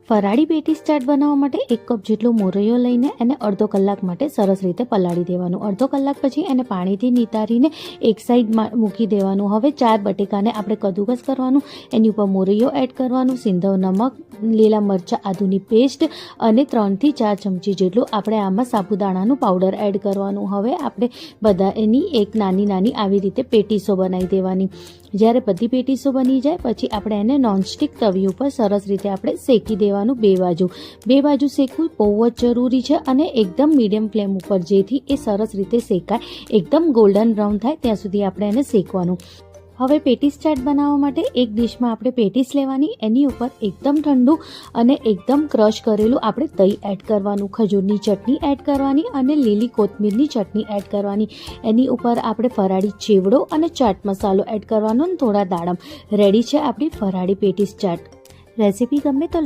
ફરાળી પેટીસ ચાટ બનાવવા માટે 1 કપ જેટલો મોરૈયો લઈને એને અડધો કલાક માટે સરસ રીતે પલાળી દેવાનું. અડધો કલાક પછી એને પાણીથી નિતારીને એક સાઈડમાં મૂકી દેવાનું. હવે 4 બટેકાને આપણે કદુકસ કરવાનું, એની ઉપર મોરૈયો એડ કરવાનું, સિંધવ નમક, લીલા મરચાં, આદુની પેસ્ટ અને 3 થી 4 ચમચી જેટલું આપણે આમાં સાબુદાણાનું પાવડર એડ કરવાનું. હવે આપણે બધા એની એક નાની નાની આવી રીતે પેટીસો બનાવી દેવાની. જ્યારે બધી પેટીસો બની જાય પછી આપણે એને નોનસ્ટિક તવી ઉપર સરસ રીતે આપણે શેકી દેવાનું. બે બાજુ શેકવું બહુ જ જરૂરી છે અને એકદમ મીડિયમ ફ્લેમ ઉપર, જેથી એ સરસ રીતે શેકાય. એકદમ ગોલ્ડન બ્રાઉન થાય ત્યાં સુધી આપણે એને શેકવાનું. હવે પેટીસ ચાટ બનાવવા માટે એક ડીશમાં આપણે પેટીસ લેવાની, એની ઉપર એકદમ ઠંડુ અને એકદમ ક્રશ કરેલું આપણે દહીં એડ કરવાનું, ખજૂરની ચટણી એડ કરવાની અને લીલી કોથમીરની ચટણી એડ કરવાની. એની ઉપર આપણે ફરાળી ચેવડો અને ચાટ મસાલો એડ કરવાનો અને થોડા દાડમ. રેડી છે આપણી ફરાળી પેટીસ ચાટ. રેસીપી ગમે તો